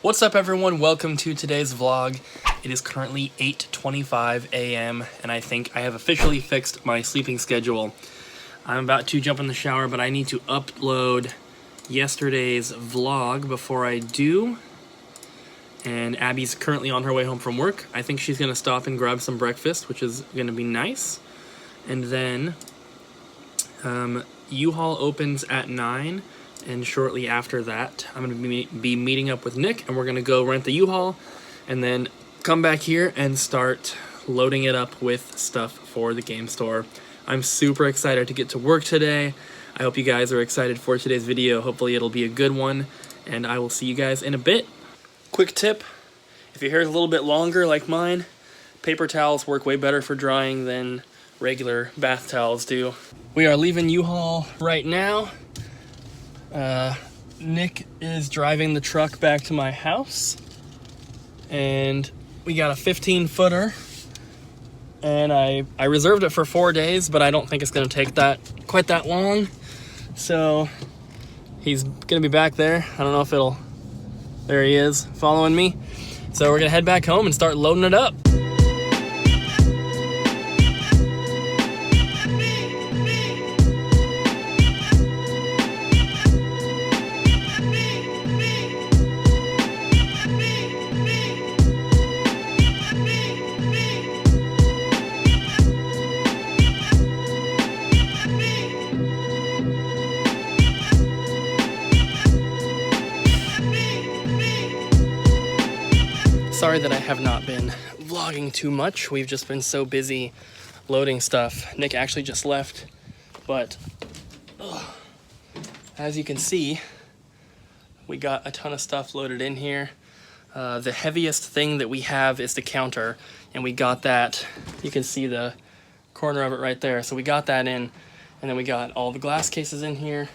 What's up everyone, welcome to today's vlog. It is currently 8:25 a.m. and I think I have officially fixed my sleeping schedule. I'm about to jump in the shower, but I need to upload yesterday's vlog before I do. And Abby's currently on her way home from work. I think she's gonna stop and grab some breakfast, which is gonna be nice. And then UHaul opens at 9. And shortly after that, I'm going to be meeting up with Nick, and we're going to go rent the U-Haul, and then come back here and start loading it up with stuff for the game store. I'm super excited to get to work today. I hope you guys are excited for today's video. Hopefully it'll be a good one, and I will see you guys in a bit. Quick tip, if your hair is a little bit longer like mine, paper towels work way better for drying than regular bath towels do. We are leaving U-Haul right now. Nick is driving the truck back to my house, and we got a 15-footer, and I reserved it for 4 days, but I don't think it's going to take quite that long, so he's going to be back there. I don't know if there he is following me, so we're going to head back home and start loading it up. Sorry that I have not been vlogging too much. We've just been so busy loading stuff. Nick actually just left, but as you can see, we got a ton of stuff loaded in here. The heaviest thing that we have is the counter, and we got that. You can see the corner of it right there. So we got that in, and then we got all the glass cases in here.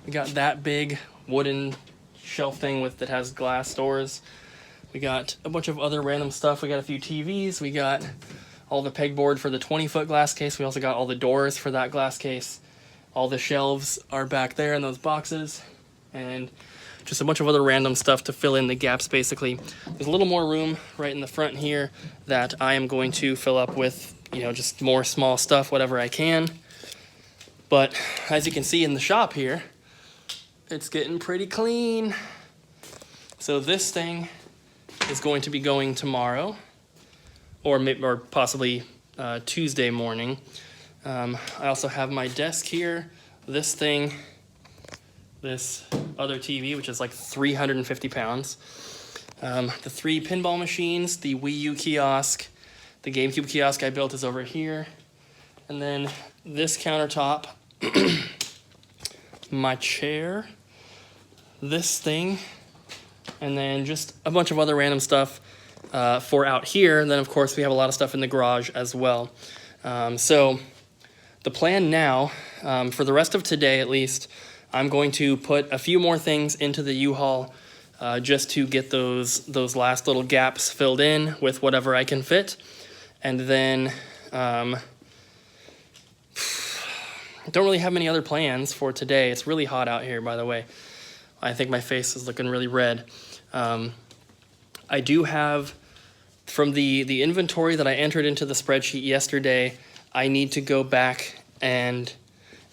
We got that big wooden shelf thing that has glass doors. We got a bunch of other random stuff. We got a few TVs. We got all the pegboard for the 20-foot glass case. We also got all the doors for that glass case. All the shelves are back there in those boxes. And just a bunch of other random stuff to fill in the gaps, basically. There's a little more room right in the front here that I am going to fill up with, just more small stuff, whatever I can. But as you can see in the shop here, it's getting pretty clean. So this thing is going to be going tomorrow, or possibly Tuesday morning. I also have my desk here, this thing, this other TV, which is like 350 pounds, the 3 pinball machines, the Wii U kiosk, the GameCube kiosk I built is over here, and then this countertop, my chair, this thing, and then just a bunch of other random stuff for out here. And then, of course, we have a lot of stuff in the garage as well. So the plan now, for the rest of today at least, I'm going to put a few more things into the U-Haul just to get those last little gaps filled in with whatever I can fit. And then I don't really have many other plans for today. It's really hot out here, by the way. I think my face is looking really red. I do have, from the inventory that I entered into the spreadsheet yesterday, I need to go back and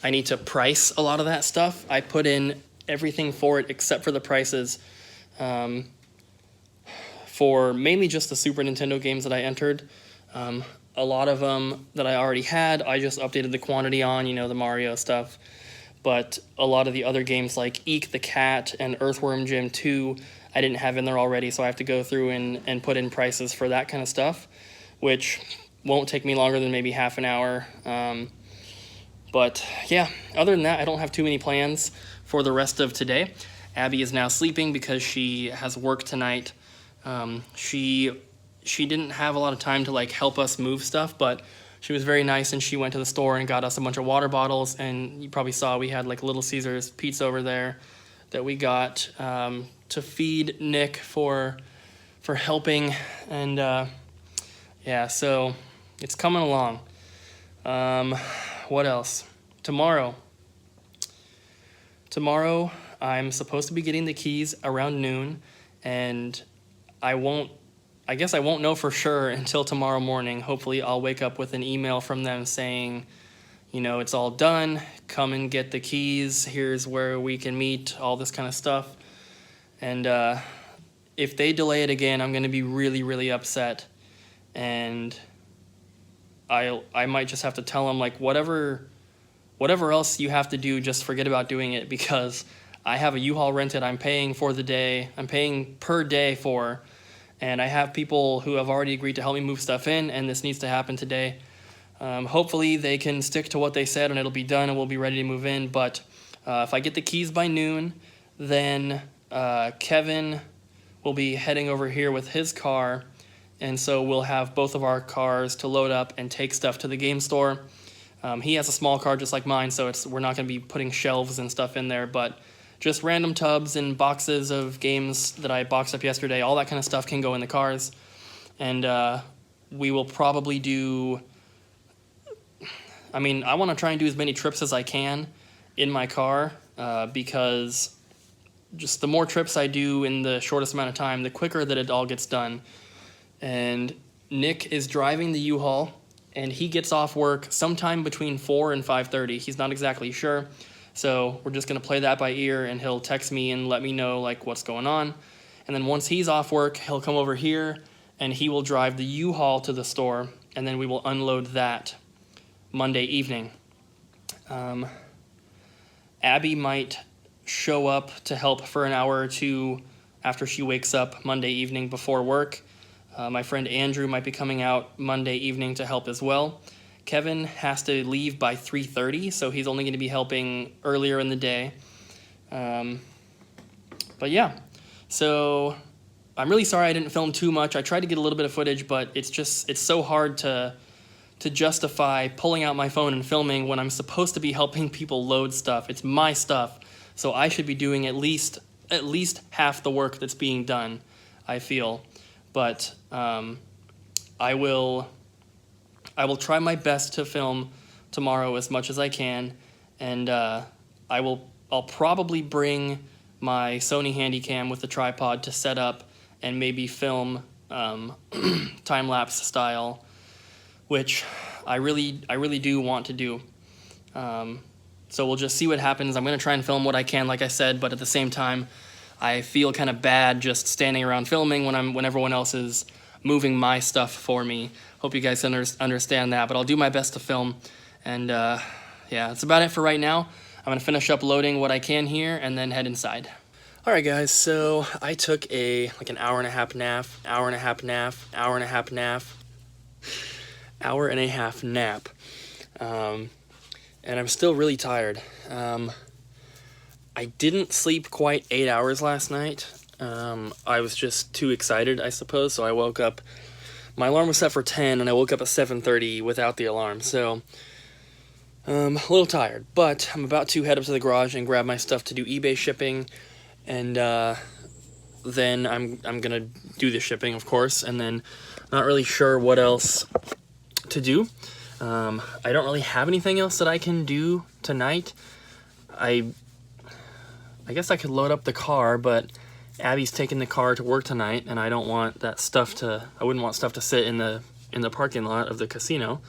I need to price a lot of that stuff. I put in everything for it except for the prices for mainly just the Super Nintendo games that I entered. A lot of them that I already had, I just updated the quantity on, the Mario stuff. But a lot of the other games like Eek the Cat and Earthworm Jim 2, I didn't have in there already, so I have to go through and put in prices for that kind of stuff, which won't take me longer than maybe half an hour. But yeah, other than that, I don't have too many plans for the rest of today. Abby is now sleeping because she has work tonight. She didn't have a lot of time to help us move stuff, but she was very nice, and she went to the store and got us a bunch of water bottles, and you probably saw we had Little Caesars pizza over there that we got to feed Nick for helping, and yeah, so it's coming along. What else? Tomorrow I'm supposed to be getting the keys around noon, and I guess I won't know for sure until tomorrow morning. Hopefully I'll wake up with an email from them saying, you know, it's all done, come and get the keys, here's where we can meet, all this kind of stuff. And if they delay it again, I'm going to be really, really upset. And I might just have to tell them, like, whatever else you have to do, just forget about doing it, because I have a U-Haul rented. I'm paying for the day. I'm paying per day for, and I have people who have already agreed to help me move stuff in, and this needs to happen today. Hopefully they can stick to what they said and it'll be done and we'll be ready to move in. But if I get the keys by noon, then Kevin will be heading over here with his car, and so we'll have both of our cars to load up and take stuff to the game store. He has a small car just like mine, so we're not going to be putting shelves and stuff in there, but just random tubs and boxes of games that I boxed up yesterday, all that kind of stuff can go in the cars. And we will probably do, I mean, I want to try and do as many trips as I can in my car, because just the more trips I do in the shortest amount of time, the quicker that it all gets done. And Nick is driving the U-Haul, and he gets off work sometime between 4 and 5:30. He's not exactly sure, so we're just going to play that by ear, and he'll text me and let me know, like, what's going on. And then once he's off work, he'll come over here, and he will drive the U-Haul to the store, and then we will unload that Monday evening. Abby might show up to help for an hour or two after she wakes up Monday evening before work. My friend Andrew might be coming out Monday evening to help as well. Kevin has to leave by 3:30, so he's only going to be helping earlier in the day. But yeah, so I'm really sorry I didn't film too much. I tried to get a little bit of footage, but it's so hard to justify pulling out my phone and filming when I'm supposed to be helping people load stuff. It's my stuff, so I should be doing at least half the work that's being done, I feel. But I will try my best to film tomorrow as much as I can, and I'll probably bring my Sony Handycam with the tripod to set up and maybe film time-lapse style, which I really do want to do. So we'll just see what happens. I'm going to try and film what I can, like I said, but at the same time, I feel kind of bad just standing around filming when everyone else is moving my stuff for me. Hope you guys understand that, but I'll do my best to film. And yeah, that's about it for right now. I'm going to finish up loading what I can here and then head inside. Alright guys, so I took an hour and a half nap, and I'm still really tired. I didn't sleep quite 8 hours last night. I was just too excited, I suppose, so I woke up. My alarm was set for 10, and I woke up at 7:30 without the alarm, so a little tired. But I'm about to head up to the garage and grab my stuff to do eBay shipping, and then I'm gonna do the shipping, of course, and then not really sure what else to do. I don't really have anything else that I can do tonight. I guess I could load up the car, but Abby's taking the car to work tonight, and I don't want that stuff I wouldn't want stuff to sit in the parking lot of the casino.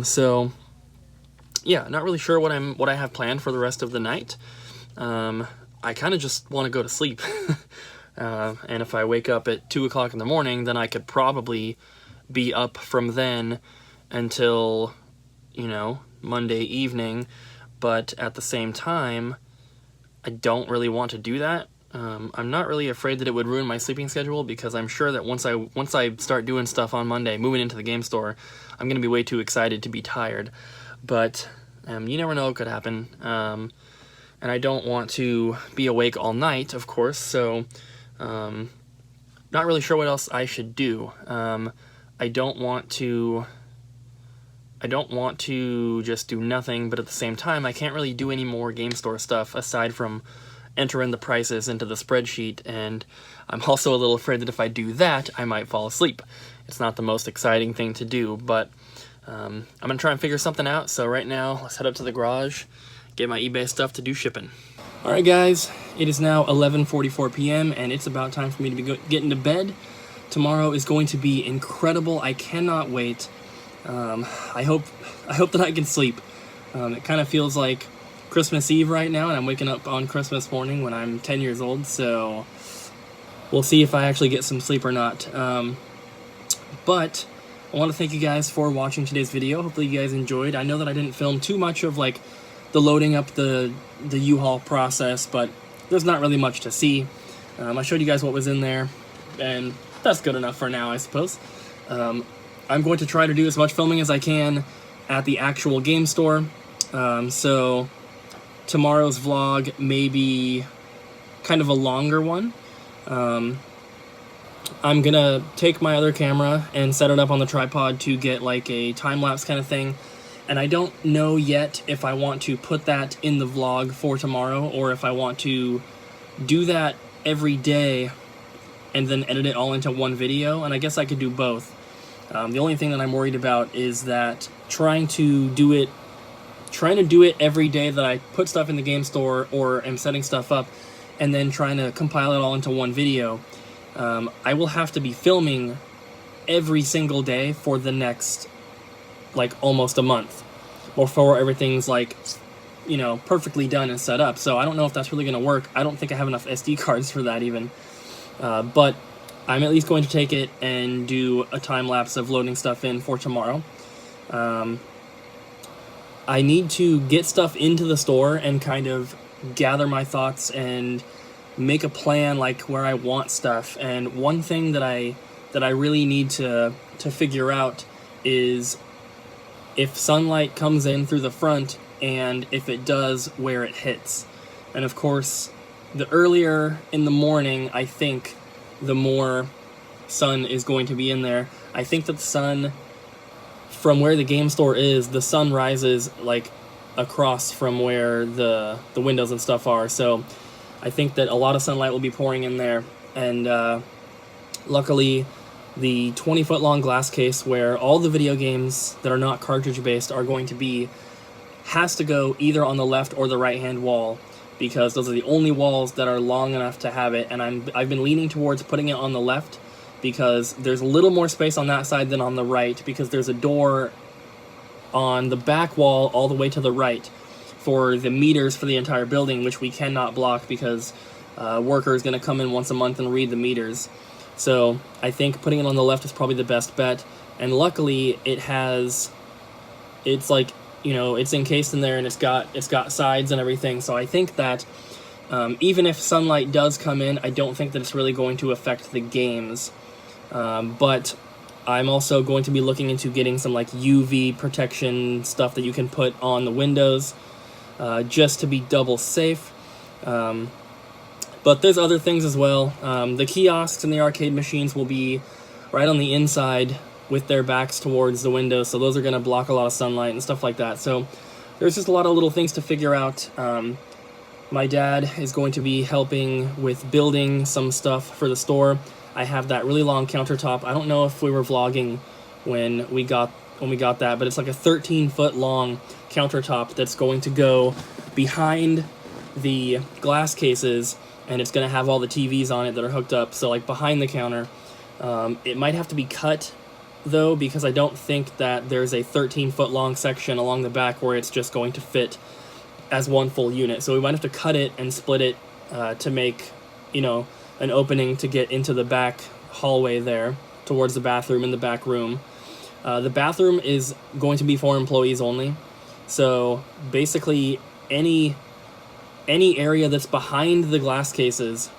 So yeah, not really sure what I have planned for the rest of the night. I kind of just want to go to sleep. And if I wake up at 2 o'clock in the morning, then I could probably be up from then until, Monday evening. But at the same time, I don't really want to do that. I'm not really afraid that it would ruin my sleeping schedule, because I'm sure that once I start doing stuff on Monday, moving into the game store, I'm going to be way too excited to be tired. But you never know what could happen. And I don't want to be awake all night, of course, so not really sure what else I should do. I don't want to just do nothing, but at the same time, I can't really do any more game store stuff aside from entering the prices into the spreadsheet, and I'm also a little afraid that if I do that, I might fall asleep. It's not the most exciting thing to do, but I'm going to try and figure something out. So right now, let's head up to the garage, get my eBay stuff to do shipping. Alright guys, it is now 11:44 p.m. and it's about time for me to be getting to bed. Tomorrow is going to be incredible. I cannot wait. I hope that I can sleep. It kind of feels like Christmas Eve right now, and I'm waking up on Christmas morning when I'm 10 years old, so we'll see if I actually get some sleep or not. But I want to thank you guys for watching today's video. Hopefully you guys enjoyed. I know that I didn't film too much of like the loading up the U-Haul process, but there's not really much to see. I showed you guys what was in there, and that's good enough for now, I suppose. I'm going to try to do as much filming as I can at the actual game store. So tomorrow's vlog may be kind of a longer one. I'm gonna take my other camera and set it up on the tripod to get like a time-lapse kind of thing. And I don't know yet if I want to put that in the vlog for tomorrow or if I want to do that every day and then edit it all into one video, and I guess I could do both. The only thing that I'm worried about is that trying to do it every day that I put stuff in the game store or am setting stuff up and then trying to compile it all into one video, I will have to be filming every single day for the next like almost a month before everything's like, you know, perfectly done and set up. So I don't know if that's really going to work. I don't think I have enough SD cards for that even. But I'm at least going to take it and do a time lapse of loading stuff in for tomorrow. I need to get stuff into the store and kind of gather my thoughts and make a plan like where I want stuff. And one thing that I really need to figure out is if sunlight comes in through the front, and if it does, where it hits. And of course, the earlier in the morning, I think, the more sun is going to be in there. I think that the sun, from where the game store is, the sun rises like across from where the windows and stuff are. So I think that a lot of sunlight will be pouring in there. And luckily, the 20-foot long glass case where all the video games that are not cartridge based are going to be has to go either on the left or the right hand wall, because those are the only walls that are long enough to have it. And I've been leaning towards putting it on the left because there's a little more space on that side than on the right, because there's a door on the back wall all the way to the right for the meters for the entire building, which we cannot block because worker is going to come in once a month and read the meters. So I think putting it on the left is probably the best bet. And luckily it's like, you know, it's encased in there and it's got sides and everything. So I think that even if sunlight does come in, I don't think that it's really going to affect the games. But I'm also going to be looking into getting some like UV protection stuff that you can put on the windows, just to be double safe. But there's other things as well. The kiosks and the arcade machines will be right on the inside with their backs towards the window, so those are going to block a lot of sunlight and stuff like that. So there's just a lot of little things to figure out. My dad is going to be helping with building some stuff for the store. I have that really long countertop. I don't know if we were vlogging when we got that, but it's like a 13-foot long countertop that's going to go behind the glass cases, and it's going to have all the TVs on it that are hooked up, so like behind the counter. It might have to be cut, though, because I don't think that there's a 13-foot long section along the back where it's just going to fit as one full unit. So we might have to cut it and split it to make, you know, an opening to get into the back hallway there towards the bathroom in the back room. The bathroom is going to be for employees only. So basically any area that's behind the glass cases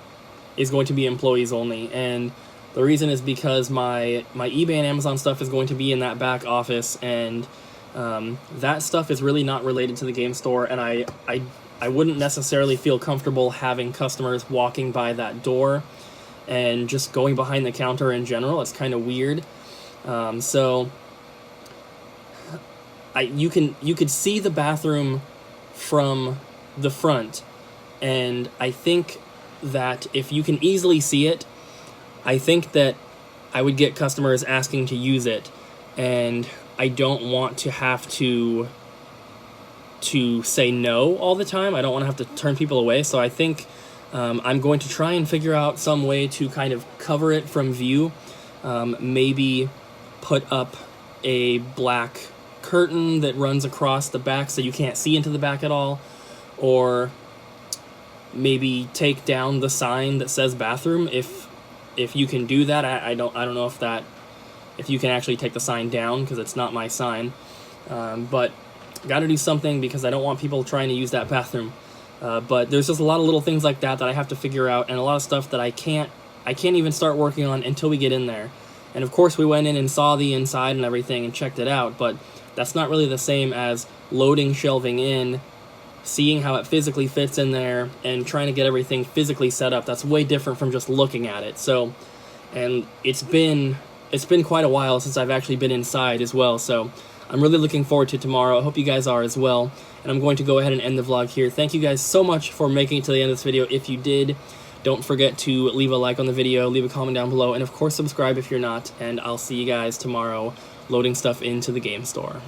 is going to be employees only. And the reason is because my eBay and Amazon stuff is going to be in that back office, and that stuff is really not related to the game store, and I wouldn't necessarily feel comfortable having customers walking by that door and just going behind the counter in general. It's kind of weird. So you could see the bathroom from the front, and I think that if you can easily see it, I think that I would get customers asking to use it, and I don't want to have to to say no all the time. I don't want to have to turn people away, so I think I'm going to try and figure out some way to kind of cover it from view. Maybe put up a black curtain that runs across the back so you can't see into the back at all, or maybe take down the sign that says bathroom if you can do that. I don't know if you can actually take the sign down, because it's not my sign, but got to do something because I don't want people trying to use that bathroom. But there's just a lot of little things like that I have to figure out, and a lot of stuff that I can't even start working on until we get in there. And of course we went in and saw the inside and everything and checked it out, but that's not really the same as loading shelving in, seeing how it physically fits in there, and trying to get everything physically set up. That's way different from just looking at it. So, and it's been quite a while since I've actually been inside as well, so I'm really looking forward to tomorrow. I hope you guys are as well, and I'm going to go ahead and end the vlog here. Thank you guys so much for making it to the end of this video. If you did, don't forget to leave a like on the video, leave a comment down below, and of course subscribe if you're not, and I'll see you guys tomorrow loading stuff into the game store.